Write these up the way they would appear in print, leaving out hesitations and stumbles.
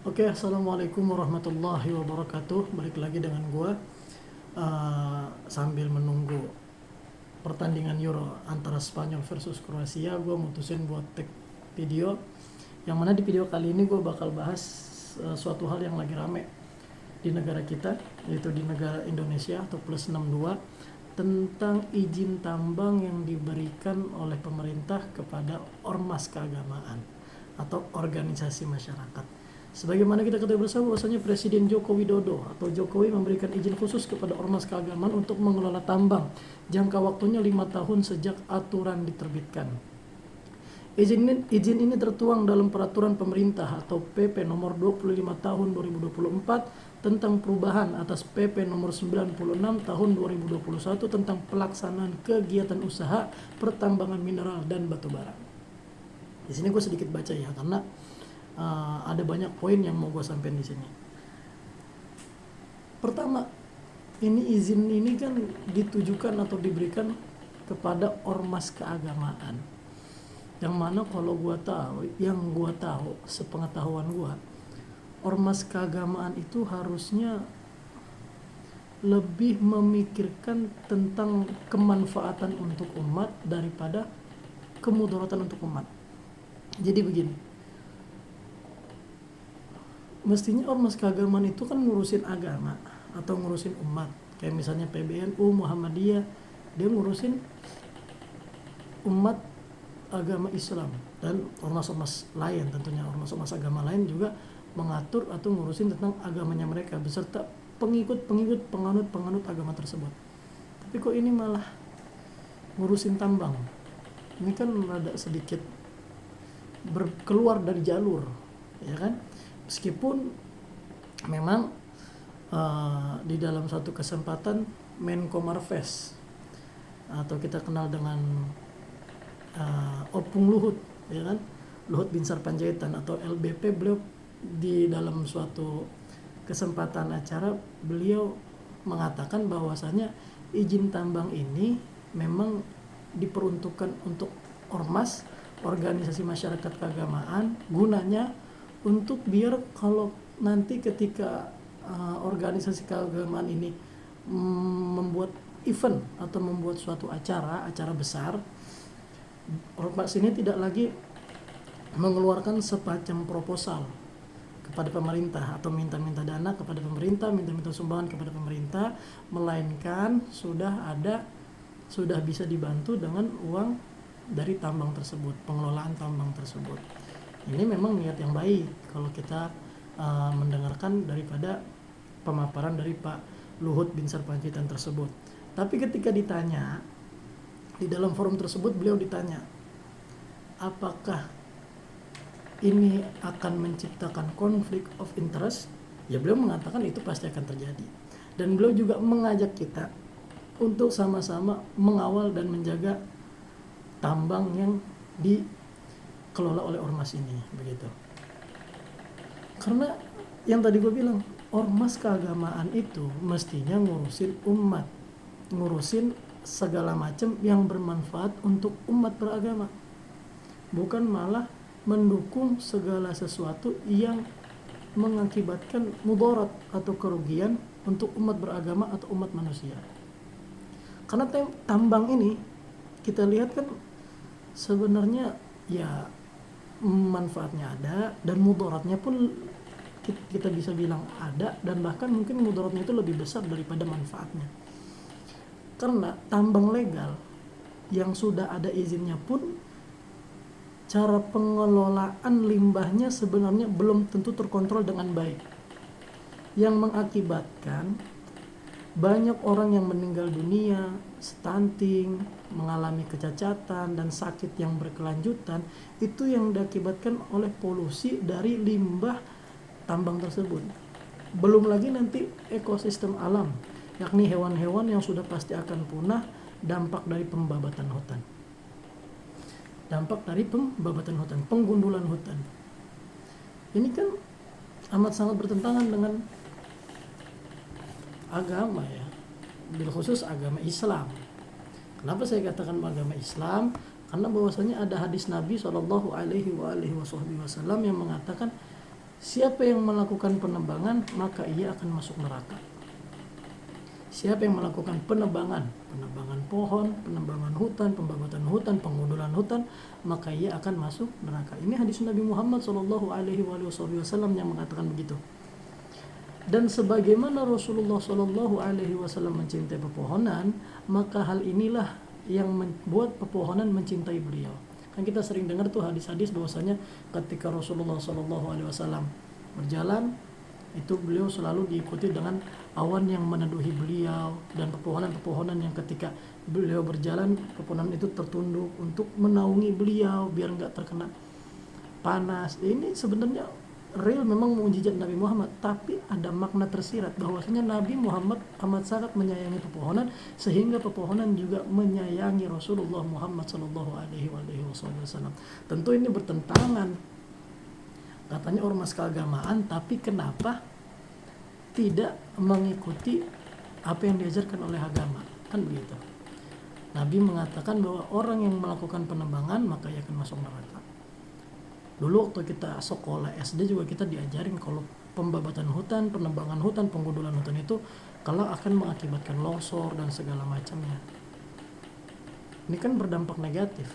Oke, assalamualaikum warahmatullahi wabarakatuh. Balik lagi dengan gua sambil menunggu pertandingan Euro antara Spanyol versus Kroasia. Gua mutusin buat take video. Yang mana di video kali ini gua bakal bahas suatu hal yang lagi rame di negara kita, yaitu di negara Indonesia atau plus 62, tentang izin tambang yang diberikan oleh pemerintah kepada ormas keagamaan atau organisasi masyarakat. Sebagaimana kita ketahui bersama bahwasanya Presiden Joko Widodo atau Jokowi memberikan izin khusus kepada ormas keagamaan untuk mengelola tambang. Jangka waktunya 5 tahun sejak aturan diterbitkan. Izin ini tertuang dalam peraturan pemerintah atau PP nomor 25 tahun 2024 tentang perubahan atas PP nomor 96 tahun 2021 tentang pelaksanaan kegiatan usaha pertambangan mineral dan batu bara. Di sini gue sedikit baca ya, karena ada banyak poin yang mau gue sampaikan di sini. Pertama, izin ini kan ditujukan atau diberikan kepada ormas keagamaan. Yang mana kalau gue tahu, sepengetahuan gue, ormas keagamaan itu harusnya lebih memikirkan tentang kemanfaatan untuk umat daripada kemudaratan untuk umat. Jadi begini, mestinya ormas keagamaan itu kan ngurusin agama atau ngurusin umat. Kayak misalnya PBNU, Muhammadiyah, dia ngurusin umat agama Islam. Dan ormas-ormas lain, tentunya ormas-ormas agama lain juga mengatur atau ngurusin tentang agamanya mereka beserta pengikut-pengikut, penganut-penganut agama tersebut. Tapi kok ini malah ngurusin tambang? Ini kan rada sedikit keluar dari jalur, ya kan? Meskipun memang di dalam satu kesempatan Menko Marves atau kita kenal dengan Opung Luhut, ya kan, Luhut Binsar Panjaitan atau LBP, beliau di dalam suatu kesempatan acara beliau mengatakan bahwasanya izin tambang ini memang diperuntukkan untuk ormas, organisasi masyarakat keagamaan, gunanya untuk biar kalau nanti ketika organisasi keagamaan ini membuat event atau membuat suatu acara besar, ormas ini tidak lagi mengeluarkan semacam proposal kepada pemerintah atau minta-minta dana kepada pemerintah, minta-minta sumbangan kepada pemerintah, melainkan sudah bisa dibantu dengan uang dari tambang tersebut, pengelolaan tambang tersebut. Ini memang niat yang baik kalau kita mendengarkan daripada pemaparan dari Pak Luhut Binsar Panjaitan tersebut. Tapi ketika ditanya di dalam forum tersebut, beliau ditanya apakah ini akan menciptakan konflik of interest, ya beliau mengatakan itu pasti akan terjadi. Dan beliau juga mengajak kita untuk sama-sama mengawal dan menjaga tambang yang dikelola oleh ormas ini, begitu. Karena yang tadi gue bilang, ormas keagamaan itu mestinya ngurusin umat, ngurusin segala macam yang bermanfaat untuk umat beragama, bukan malah mendukung segala sesuatu yang mengakibatkan mudarat atau kerugian untuk umat beragama atau umat manusia. Karena tambang ini kita lihat kan sebenarnya ya manfaatnya ada dan mudaratnya pun kita bisa bilang ada, dan bahkan mungkin mudaratnya itu lebih besar daripada manfaatnya. Karena tambang legal yang sudah ada izinnya pun cara pengelolaan limbahnya sebenarnya belum tentu terkontrol dengan baik, yang mengakibatkan banyak orang yang meninggal dunia, stunting, mengalami kecacatan dan sakit yang berkelanjutan, itu yang diakibatkan oleh polusi dari limbah tambang tersebut. Belum lagi nanti ekosistem alam, yakni hewan-hewan yang sudah pasti akan punah dampak dari pembabatan hutan. Penggundulan hutan. Ini kan amat sangat bertentangan dengan agama ya, bil khusus agama Islam. Kenapa saya katakan agama Islam? Karena bahwasanya ada hadis Nabi SAW yang mengatakan siapa yang melakukan penebangan maka ia akan masuk neraka. Siapa yang melakukan penebangan pohon, penebangan hutan, pembabatan hutan, pengundulan hutan, maka ia akan masuk neraka. Ini hadis Nabi Muhammad SAW yang mengatakan begitu. Dan sebagaimana Rasulullah SAW mencintai pepohonan, maka hal inilah yang membuat pepohonan mencintai beliau. Kan kita sering dengar tuh hadis-hadis bahwasanya ketika Rasulullah SAW berjalan, itu beliau selalu diikuti dengan awan yang meneduhi beliau, dan pepohonan-pepohonan yang ketika beliau berjalan, pepohonan itu tertunduk untuk menaungi beliau biar nggak terkena panas. Ini sebenarnya real memang mukjizat Nabi Muhammad, tapi ada makna tersirat bahwasanya Nabi Muhammad amat sangat menyayangi pepohonan, sehingga pepohonan juga menyayangi Rasulullah Muhammad SAW. Tentu ini bertentangan, katanya ormas keagamaan, tapi kenapa tidak mengikuti apa yang diajarkan oleh agama, kan begitu. Nabi mengatakan bahwa orang yang melakukan penebangan maka ia akan masuk neraka. Dulu waktu kita sekolah SD juga kita diajarin kalau pembabatan hutan, penebangan hutan, penggundulan hutan itu kalau akan mengakibatkan longsor dan segala macamnya. Ini kan berdampak negatif.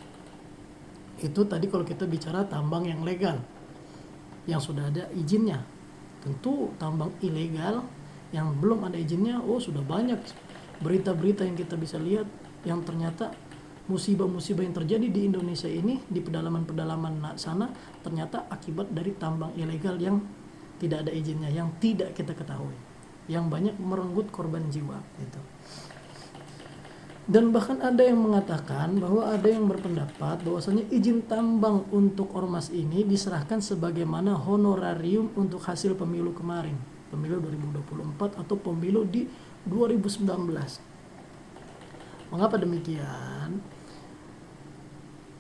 Itu tadi kalau kita bicara tambang yang legal, yang sudah ada izinnya. Tentu tambang ilegal yang belum ada izinnya, sudah banyak berita-berita yang kita bisa lihat yang ternyata musibah-musibah yang terjadi di Indonesia ini, di pedalaman-pedalaman sana, ternyata akibat dari tambang ilegal yang tidak ada izinnya, yang tidak kita ketahui, yang banyak merenggut korban jiwa gitu. Dan bahkan ada yang mengatakan bahwa ada yang berpendapat bahwasanya izin tambang untuk ormas ini diserahkan sebagaimana honorarium untuk hasil pemilu kemarin, pemilu 2024 atau pemilu di 2019. Mengapa demikian?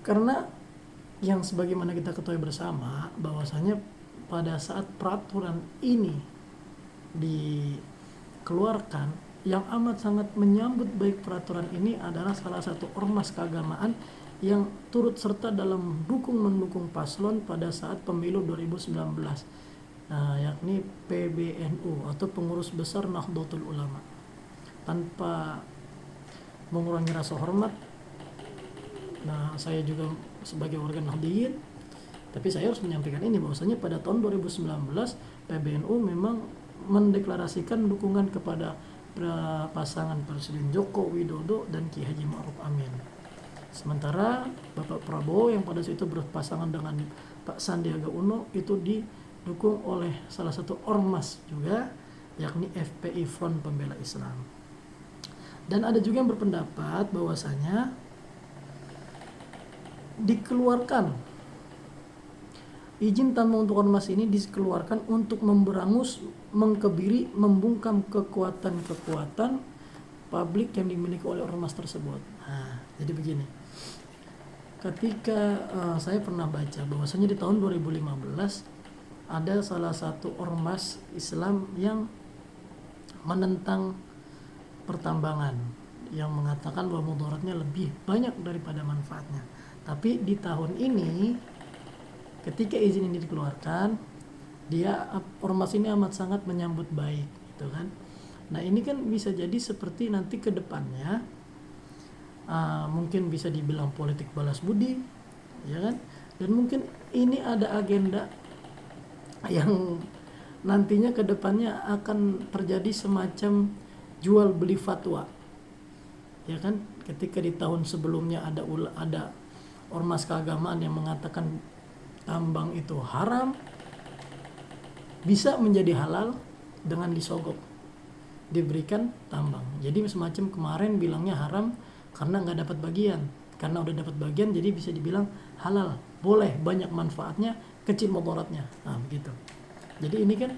Karena yang sebagaimana kita ketahui bersama bahwasanya pada saat peraturan ini dikeluarkan, yang amat sangat menyambut baik peraturan ini adalah salah satu ormas keagamaan yang turut serta dalam mendukung paslon pada saat pemilu 2019, yakni PBNU atau Pengurus Besar Nahdlatul Ulama. Tanpa mengurangi rasa hormat, saya juga sebagai warga Nahdliyin, tapi saya harus menyampaikan ini bahwasanya pada tahun 2019 PBNU memang mendeklarasikan dukungan kepada pasangan Presiden Joko Widodo dan Ki Haji Ma'ruf Amin. Sementara Bapak Prabowo yang pada saat itu berpasangan dengan Pak Sandiaga Uno itu didukung oleh salah satu ormas juga, yakni FPI Front Pembela Islam. Dan ada juga yang berpendapat bahwasanya dikeluarkan izin tambang untuk ormas ini dikeluarkan untuk memberangus, mengkebiri, membungkam kekuatan-kekuatan publik yang dimiliki oleh ormas tersebut. Jadi begini, ketika saya pernah baca bahwasanya di tahun 2015 ada salah satu ormas Islam yang menentang pertambangan, yang mengatakan bahwa mudaratnya lebih banyak daripada manfaatnya. Tapi di tahun ini ketika izin ini dikeluarkan, ormas ini amat sangat menyambut baik, gitu kan. Nah ini kan bisa jadi seperti nanti ke depannya, mungkin bisa dibilang politik balas budi, ya kan. Dan mungkin ini ada agenda yang nantinya ke depannya akan terjadi semacam jual beli fatwa, ya kan. Ketika di tahun sebelumnya ada ormas keagamaan yang mengatakan tambang itu haram, bisa menjadi halal dengan disogok, diberikan tambang. Jadi semacam kemarin bilangnya haram karena nggak dapat bagian, karena udah dapat bagian jadi bisa dibilang halal, boleh, banyak manfaatnya, kecil mudaratnya. Begitu. Jadi ini kan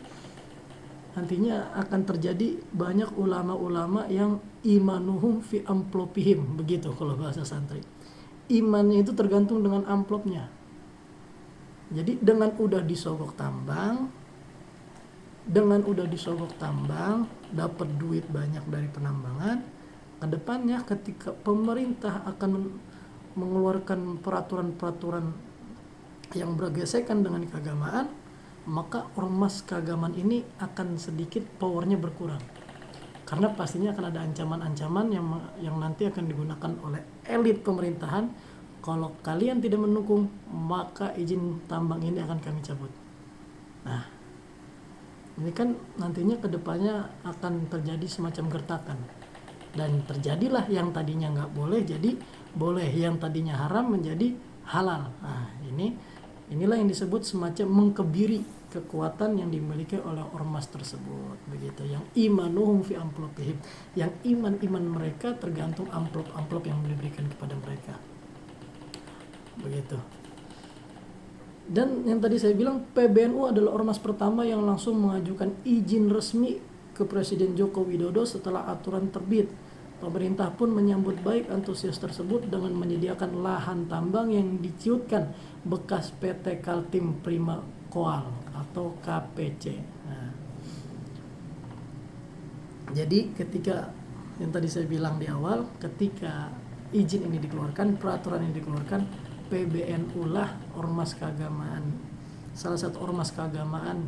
nantinya akan terjadi banyak ulama-ulama yang imanuhum fi amplopihim, begitu kalau bahasa santri. Imannya itu tergantung dengan amplopnya. Jadi dengan udah disogok tambang, dapat duit banyak dari penambangan, kedepannya ketika pemerintah akan mengeluarkan peraturan-peraturan yang bergesekan dengan keagamaan, maka ormas keagamaan ini akan sedikit powernya berkurang. Karena pastinya akan ada ancaman-ancaman yang nanti akan digunakan oleh elit pemerintahan. Kalau kalian tidak mendukung, maka izin tambang ini akan kami cabut. Nah, ini kan nantinya kedepannya akan terjadi semacam gertakan. Dan terjadilah yang tadinya nggak boleh jadi boleh, yang tadinya haram menjadi halal. Nah, inilah yang disebut semacam mengkebiri kekuatan yang dimiliki oleh ormas tersebut, begitu. Yang imanuhum fi amplopihim, yang iman mereka tergantung amplop yang diberikan kepada mereka, begitu. Dan yang tadi saya bilang, PBNU adalah ormas pertama yang langsung mengajukan izin resmi ke Presiden Joko Widodo setelah aturan terbit. Pemerintah pun menyambut baik antusias tersebut dengan menyediakan lahan tambang yang diciutkan bekas PT Kaltim Prima Koal atau KPC. Nah, jadi ketika yang tadi saya bilang di awal, ketika izin ini dikeluarkan, peraturan ini dikeluarkan, PBNU lah ormas keagamaan, salah satu ormas keagamaan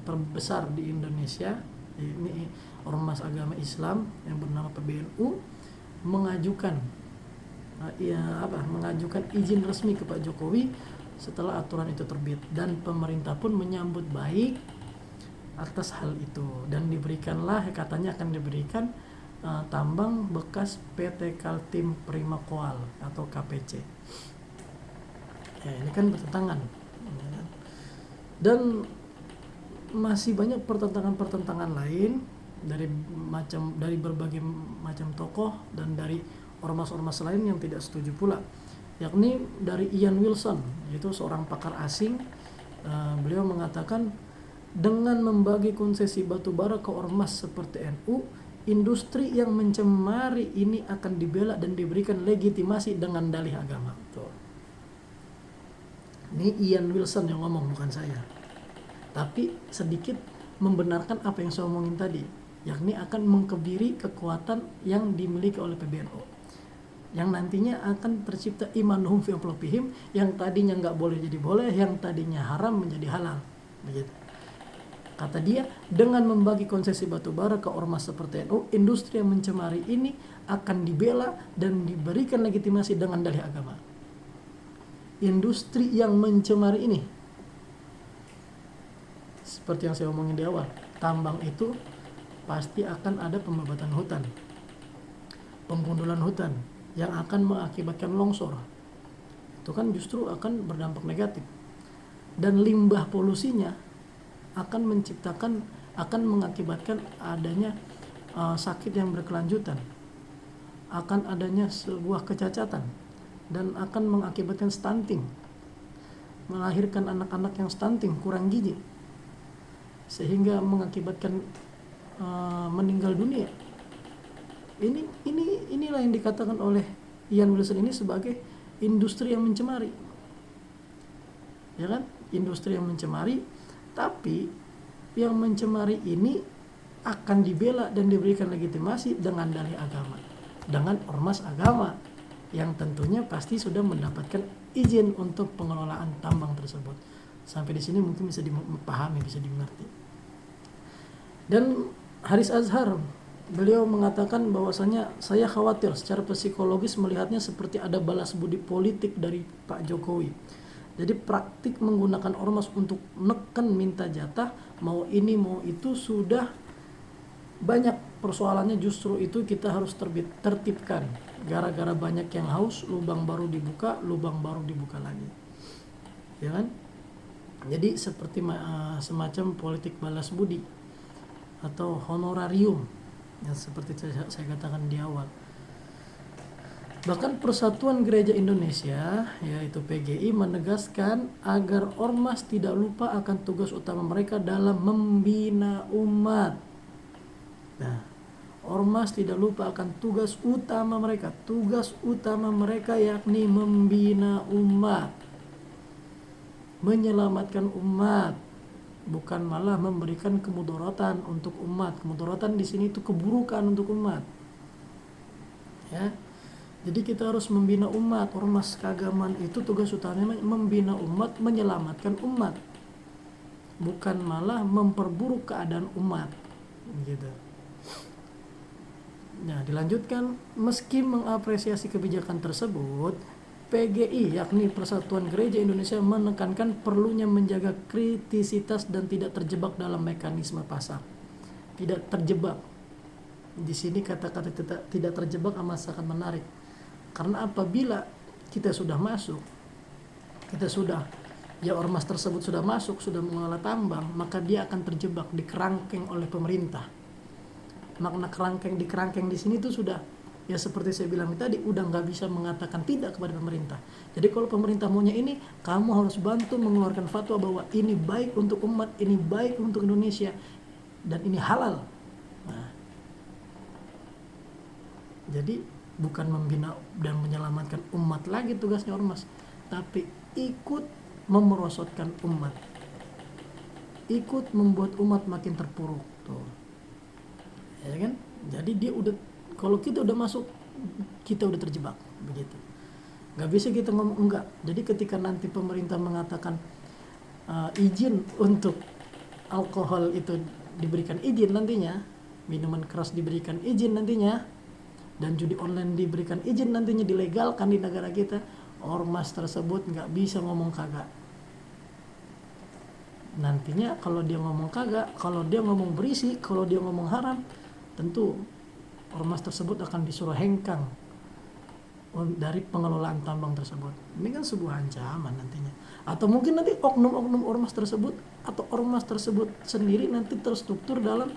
terbesar di Indonesia, ini ormas agama Islam yang bernama PBNU, mengajukan izin resmi ke Pak Jokowi setelah aturan itu terbit, dan pemerintah pun menyambut baik atas hal itu, dan katanya akan diberikan tambang bekas PT Kaltim Prima Koal atau KPC. Ya, ini kan bertentangan, dan masih banyak pertentangan lain dari berbagai macam tokoh dan dari ormas-ormas lain yang tidak setuju pula, yakni dari Ian Wilson, yaitu seorang pakar asing. Beliau mengatakan, dengan membagi konsesi batubara ke ormas seperti NU, industri yang mencemari ini akan dibela dan diberikan legitimasi dengan dalih agama. Tuh. Ini Ian Wilson yang ngomong, bukan saya. Tapi sedikit membenarkan apa yang saya omongin tadi, yakni akan mengkebiri kekuatan yang dimiliki oleh PBNU, yang nantinya akan tercipta imanuhum fi amplopihim, yang tadinya nggak boleh jadi boleh, yang tadinya haram menjadi halal, begitu. Kata dia, dengan membagi konsesi batubara ke ormas seperti NU, industri yang mencemari ini akan dibela dan diberikan legitimasi dengan dalih agama. Industri yang mencemari ini, seperti yang saya omongin di awal, tambang itu pasti akan ada pembabatan hutan, pembunuhan hutan yang akan mengakibatkan longsor. Itu kan justru akan berdampak negatif. Dan limbah polusinya akan mengakibatkan adanya sakit yang berkelanjutan, akan adanya sebuah kecacatan, dan akan mengakibatkan stunting, melahirkan anak-anak yang stunting, kurang gizi, sehingga mengakibatkan meninggal dunia. Inilah yang dikatakan oleh Ian Wilson ini sebagai industri yang mencemari, ya kan? Industri yang mencemari, tapi yang mencemari ini akan dibela dan diberikan legitimasi dengan dalih agama, dengan ormas agama yang tentunya pasti sudah mendapatkan izin untuk pengelolaan tambang tersebut. Sampai di sini mungkin bisa dipahami, bisa dimengerti. Dan Haris Azhar, beliau mengatakan bahwasanya, saya khawatir secara psikologis melihatnya seperti ada balas budi politik dari Pak Jokowi. Jadi praktik menggunakan ormas untuk neken minta jatah, mau ini mau itu, sudah banyak persoalannya. Justru itu kita harus tertibkan. Gara-gara banyak yang haus, lubang baru dibuka lagi, ya kan? Jadi seperti semacam politik balas budi atau honorarium, yang seperti saya katakan di awal. Bahkan Persatuan Gereja Indonesia, yaitu PGI, menegaskan agar ormas tidak lupa akan tugas utama mereka dalam membina umat. Nah, ormas tidak lupa akan tugas utama mereka. Tugas utama mereka yakni membina umat, menyelamatkan umat, bukan malah memberikan kemudaratan untuk umat. Kemudaratan di sini itu keburukan untuk umat. Ya. Jadi kita harus membina umat. Ormas keagamaan itu tugas utamanya membina umat, menyelamatkan umat. bukan malah memperburuk keadaan umat gitu. Nah, dilanjutkan, meski mengapresiasi kebijakan tersebut, PGI yakni Persatuan Gereja Indonesia menekankan perlunya menjaga kritisitas dan tidak terjebak dalam mekanisme pasar. Tidak terjebak. Di sini kata-kata tidak terjebak amat sangat menarik. Karena apabila kita sudah masuk, ormas tersebut sudah masuk, sudah mengelola tambang, maka dia akan terjebak, dikerangkeng oleh pemerintah. Makna dikerangkeng di sini tuh sudah, ya seperti saya bilang tadi, udah nggak bisa mengatakan tidak kepada pemerintah. Jadi kalau pemerintah maunya ini, kamu harus bantu mengeluarkan fatwa bahwa ini baik untuk umat, ini baik untuk Indonesia, dan ini halal. Nah, jadi bukan membina dan menyelamatkan umat lagi tugasnya ormas, tapi ikut memerosotkan umat, ikut membuat umat makin terpuruk tuh. Ya kan? Jadi dia udah, kalau kita udah masuk, kita udah terjebak begitu. Nggak bisa kita ngomong enggak. Jadi ketika nanti pemerintah mengatakan izin untuk alkohol itu diberikan izin nantinya, minuman keras diberikan izin nantinya, dan judi online diberikan izin nantinya, dilegalkan di negara kita, ormas tersebut nggak bisa ngomong kagak. Nantinya kalau dia ngomong kagak, kalau dia ngomong berisi, kalau dia ngomong haram, tentu ormas tersebut akan disuruh hengkang dari pengelolaan tambang tersebut. Ini kan sebuah ancaman nantinya. Atau mungkin nanti oknum-oknum ormas tersebut atau ormas tersebut sendiri nanti terstruktur dalam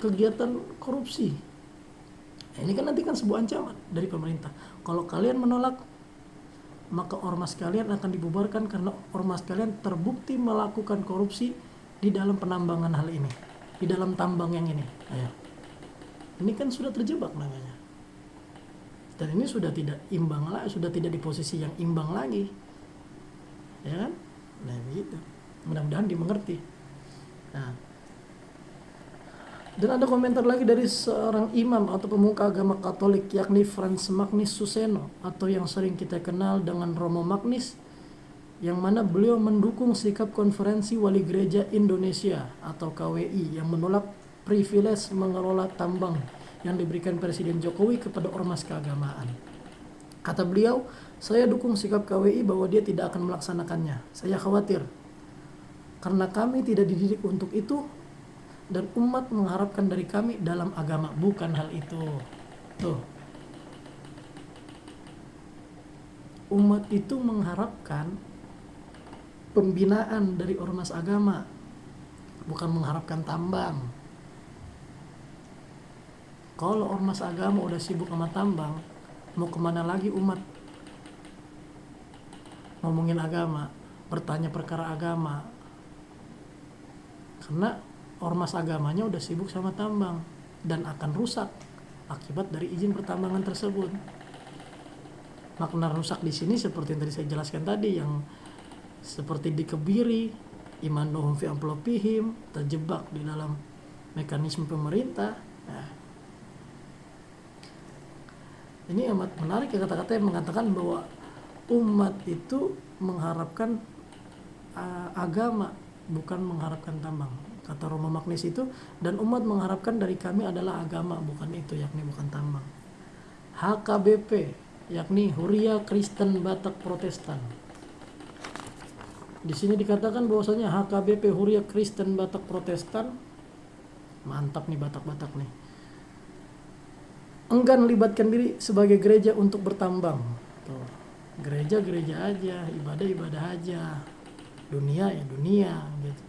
kegiatan korupsi. Ini kan nanti kan sebuah ancaman dari pemerintah. Kalau kalian menolak, maka ormas kalian akan dibubarkan karena ormas kalian terbukti melakukan korupsi di dalam penambangan hal ini, di dalam tambang yang ini. Ayo. Ini kan sudah terjebak namanya. Dan ini sudah tidak imbang lagi, sudah tidak di posisi yang imbang lagi. Ya kan? Nah, begitu. Mudah-mudahan dimengerti. Nah. Dan ada komentar lagi dari seorang imam atau pemuka agama Katolik, yakni Franz Magnus Suseno, atau yang sering kita kenal dengan Romo Magnis, yang mana beliau mendukung sikap Konferensi Wali Gereja Indonesia atau KWI yang menolak privilege mengelola tambang yang diberikan Presiden Jokowi kepada ormas keagamaan. Kata beliau, saya dukung sikap KWI bahwa dia tidak akan melaksanakannya. Saya khawatir karena kami tidak dididik untuk itu dan umat mengharapkan dari kami dalam agama bukan hal itu. Tuh. Umat itu mengharapkan pembinaan dari ormas agama, bukan mengharapkan tambang. Kalau ormas agama udah sibuk sama tambang, mau kemana lagi umat? Ngomongin agama, bertanya perkara agama. Karena ormas agamanya udah sibuk sama tambang dan akan rusak akibat dari izin pertambangan tersebut. Makna rusak di sini seperti yang tadi saya jelaskan tadi, yang seperti dikebiri, imanuhum fi amplopihim, terjebak di dalam mekanisme pemerintah. Nah, ini amat menarik ya kata-kata yang mengatakan bahwa umat itu mengharapkan agama, bukan mengharapkan tambang. Kata Romo Magnis itu, dan umat mengharapkan dari kami adalah agama, bukan itu, yakni bukan tambang. HKBP, yakni Huria Kristen Batak Protestan. Di sini dikatakan bahwasanya HKBP Huria Kristen Batak Protestan, mantap nih Batak-Batak nih, enggan libatkan diri sebagai gereja untuk bertambang. Tuh. Gereja-gereja aja, ibadah-ibadah aja, dunia ya dunia gitu.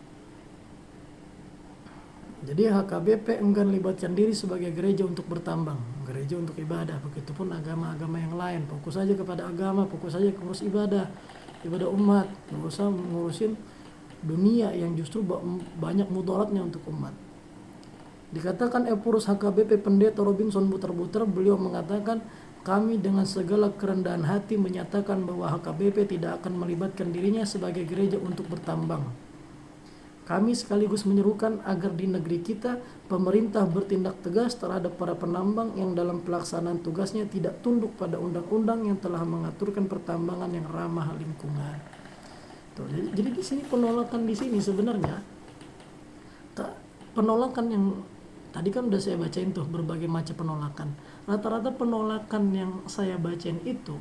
Jadi HKBP enggan libatkan diri sebagai gereja untuk bertambang, gereja untuk ibadah. Begitupun agama-agama yang lain, fokus saja kepada agama, fokus saja ngurus ibadah umat, nggak usah ngurusin dunia yang justru banyak mudaratnya untuk umat. Dikatakan Epurus HKBP Pendeta Robinson Buter-Buter, beliau mengatakan, kami dengan segala kerendahan hati menyatakan bahwa HKBP tidak akan melibatkan dirinya sebagai gereja untuk bertambang. Kami sekaligus menyerukan agar di negeri kita pemerintah bertindak tegas terhadap para penambang yang dalam pelaksanaan tugasnya tidak tunduk pada undang-undang yang telah mengaturkan pertambangan yang ramah lingkungan. Tuh, jadi di sini penolakan di sini sebenarnya penolakan yang tadi kan udah saya bacain tuh berbagai macam penolakan. Rata-rata penolakan yang saya bacain itu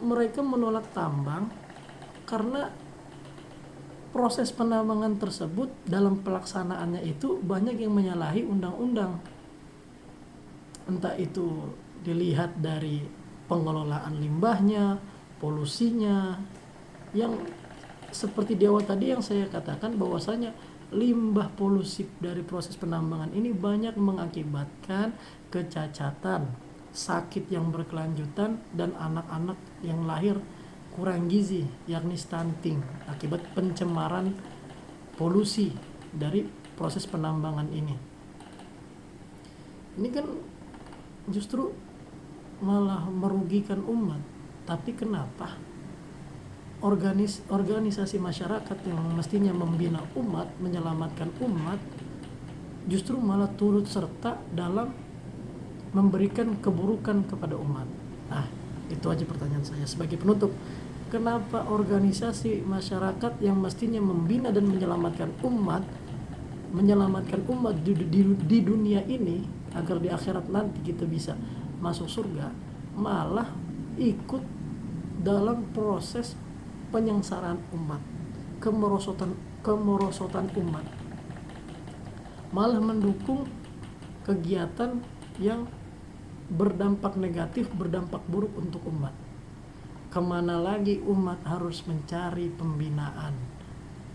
mereka menolak tambang karena proses penambangan tersebut dalam pelaksanaannya itu banyak yang menyalahi undang-undang. Entah itu dilihat dari pengelolaan limbahnya, polusinya, yang seperti di awal tadi yang saya katakan bahwasanya limbah polusi dari proses penambangan ini banyak mengakibatkan kecacatan, sakit yang berkelanjutan, dan anak-anak yang lahir kurang gizi, yakni stunting, akibat pencemaran polusi dari proses penambangan ini. Ini kan justru malah merugikan umat. Tapi kenapa organisasi masyarakat yang mestinya membina umat, menyelamatkan umat, justru malah turut serta dalam memberikan keburukan kepada umat? Nah, itu aja pertanyaan saya sebagai penutup. Kenapa organisasi masyarakat yang mestinya membina dan menyelamatkan umat di dunia ini agar di akhirat nanti kita bisa masuk surga, malah ikut dalam proses penyengsaraan umat, kemerosotan umat, malah mendukung kegiatan yang berdampak negatif, berdampak buruk untuk umat. Kemana lagi umat harus mencari pembinaan,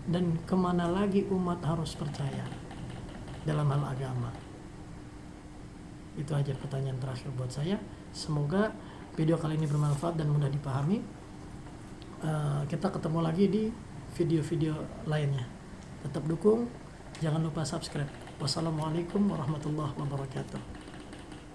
dan kemana lagi umat harus percaya dalam hal agama? Itu aja pertanyaan terakhir buat saya. Semoga video kali ini bermanfaat dan mudah dipahami. Kita ketemu lagi di video-video lainnya. Tetap dukung, jangan lupa subscribe. Wassalamualaikum warahmatullahi wabarakatuh.